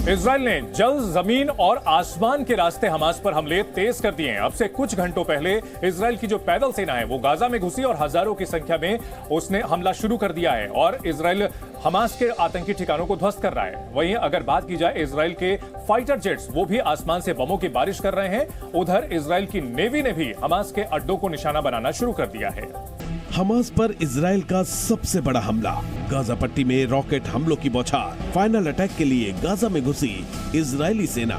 Israel ने जल, जमीन और आसमान के रास्ते हमास पर हमले तेज कर दिए हैं। अब से कुछ घंटों पहले इजराइल की जो पैदल सेना है वो गाजा में घुसी और हजारों की संख्या में उसने हमला शुरू कर दिया है और इजराइल हमास के आतंकी ठिकानों को ध्वस्त कर रहा है। वहीं अगर बात की जाए इजराइल के फाइटर जेट्स, वो भी आसमान से बमों की बारिश कर रहे हैं। उधर इजराइल की नेवी ने भी हमास के अड्डों को निशाना बनाना शुरू कर दिया है। हमास पर इजराइल का सबसे बड़ा हमला, गाजा पट्टी में रॉकेट हमलों की बौछार। फाइनल अटैक के लिए गाजा में घुसी इजरायली सेना।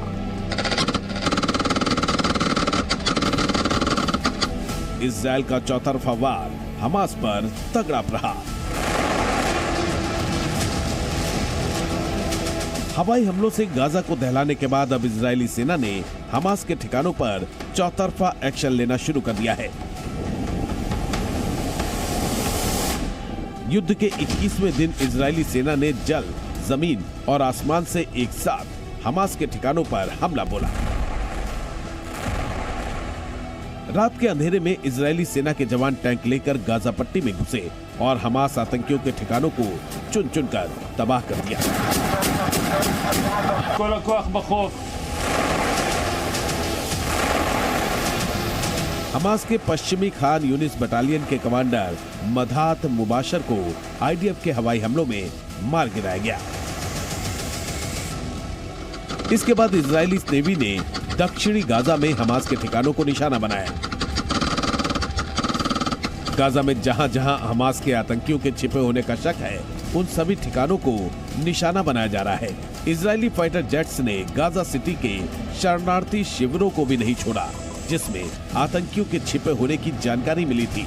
इजराइल का चौतरफा वार, हमास पर तगड़ा प्रहार। हवाई हमलों से गाजा को दहलाने के बाद अब इजरायली सेना ने हमास के ठिकानों पर चौतरफा एक्शन लेना शुरू कर दिया है। युद्ध के 21वें दिन इजरायली सेना ने जल, जमीन और आसमान से एक साथ हमास के ठिकानों पर हमला बोला। रात के अंधेरे में इजरायली सेना के जवान टैंक लेकर गाजा पट्टी में घुसे और हमास आतंकियों के ठिकानों को चुन चुन कर तबाह कर दिया। हमास के पश्चिमी खान यूनिस बटालियन के कमांडर मधात मुबाशर को आईडीएफ के हवाई हमलों में मार गिराया गया। इसके बाद इजरायली नेवी ने दक्षिणी गाजा में हमास के ठिकानों को निशाना बनाया। गाजा में जहां जहां हमास के आतंकियों के छिपे होने का शक है, उन सभी ठिकानों को निशाना बनाया जा रहा है। इजरायली फाइटर जेट्स ने गाजा सिटी के शरणार्थी शिविरों को भी नहीं छोड़ा, जिसमें आतंकियों के छिपे होने की जानकारी मिली थी।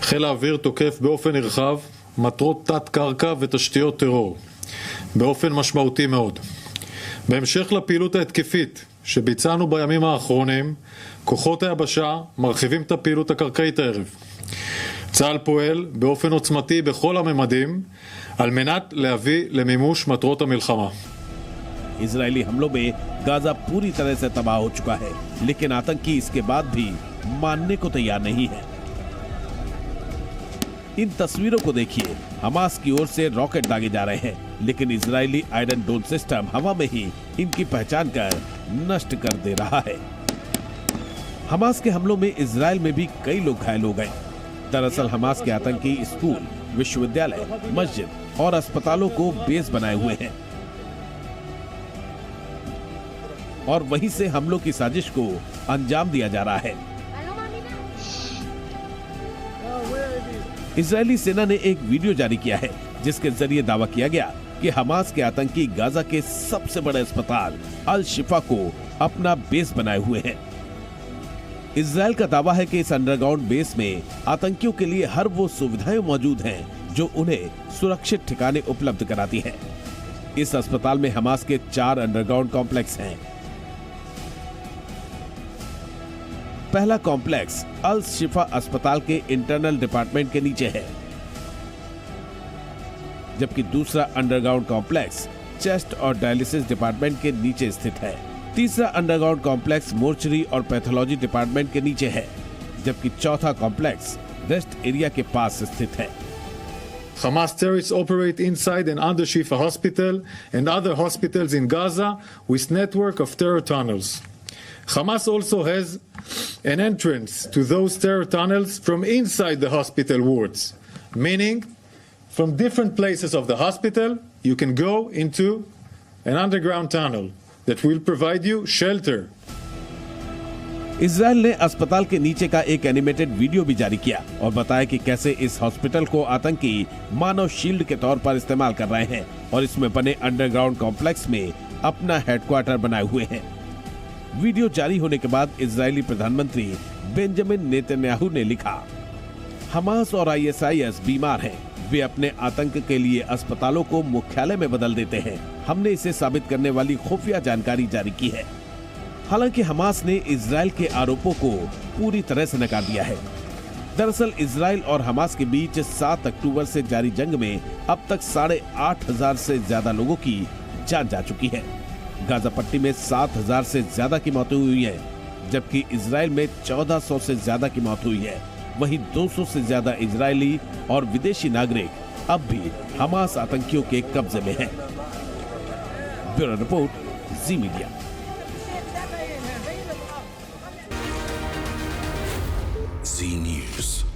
חיל האוויר תוקף באופן נרחב מטרות תת-קרקע ותשתיות טרור באופן משמעותי מאוד. בהמשך לפעילות ההתקפית שביצענו בימים האחרונים, כוחות היבשה מרחיבים את הפעילות הקרקעית הערב. צה"ל פועל באופן עוצמתי בכל הממדים על מנת להביא למימוש מטרות המלחמה. इजरायली हमलों में गाजा पूरी तरह से तबाह हो चुका है, लेकिन आतंकी इसके बाद भी मानने को तैयार नहीं है। इन तस्वीरों को देखिए, हमास की ओर से रॉकेट दागे जा रहे हैं, लेकिन इजरायली आयरन डोम सिस्टम हवा में ही इनकी पहचान कर नष्ट कर दे रहा है। हमास के हमलों में इजरायल में भी कई लोग घायल हो गए। दरअसल हमास के आतंकी स्कूल, विश्वविद्यालय, मस्जिद और अस्पतालों को बेस बनाए हुए हैं और वहीं से हमलों की साजिश को अंजाम दिया जा रहा है। इजरायली सेना ने एक वीडियो जारी किया है, जिसके जरिए दावा किया गया कि हमास के आतंकी गाजा के सबसे बड़े अस्पताल अल शिफा को अपना बेस बनाए हुए हैं। इजरायल का दावा है कि इस अंडरग्राउंड बेस में आतंकियों के लिए हर वो सुविधाएं मौजूद हैं जो उन्हें सुरक्षित ठिकाने उपलब्ध कराती हैं। इस अस्पताल में हमास के 4 अंडरग्राउंड कॉम्प्लेक्स हैं। पहला कॉम्प्लेक्स अल शिफा अस्पताल के इंटरनल डिपार्टमेंट के नीचे है, जबकि दूसरा अंडरग्राउंड कॉम्प्लेक्स चेस्ट और डायलिसिस डिपार्टमेंट के नीचे स्थित है। तीसरा अंडरग्राउंड कॉम्प्लेक्स मोर्चरी और पैथोलॉजी डिपार्टमेंट के नीचे है, जबकि चौथा कॉम्प्लेक्स रेस्ट एरिया के पास स्थित है। Hamas terrorists operate inside and under Shifa Hospital and other hospitals in Gaza with network of terror tunnels. Hamas also has an entrance to those terror tunnels from inside the hospital wards, meaning from different places of the hospital you can go into an underground tunnel that will provide you shelter. Israel ने अस्पताल के नीचे का एक animated video भी जारी किया और बताया कि कैसे इस हॉस्पिटल को आतंकी मानव शील्ड के तौर पर इस्तेमाल कर रहे हैं और इसमें बने अंडरग्राउंड कॉम्प्लेक्स में अपना हेडक्वार्टर बनाए हुए हैं। वीडियो जारी होने के बाद इजरायली प्रधानमंत्री बेंजामिन नेतन्याहू ने लिखा, हमास और आईएसआईएस बीमार हैं। वे अपने आतंक के लिए अस्पतालों को मुख्यालय में बदल देते हैं। हमने इसे साबित करने वाली खुफिया जानकारी जारी की है। हालांकि हमास ने इजरायल के आरोपों को पूरी तरह से नकार दिया है। दरअसल इजरायल और हमास के बीच 7 अक्टूबर से जारी जंग में अब तक 8,500 से ज्यादा लोगों की जान जा चुकी है। गाजा पट्टी में 7,000 से ज्यादा की मौतें हुई है, जबकि इजरायल में 1,400 से ज्यादा की मौत हुई है। वहीं 200 से ज्यादा इजरायली और विदेशी नागरिक अब भी हमास आतंकियों के कब्जे में हैं। ब्यूरो रिपोर्ट, जी मीडिया। Z News.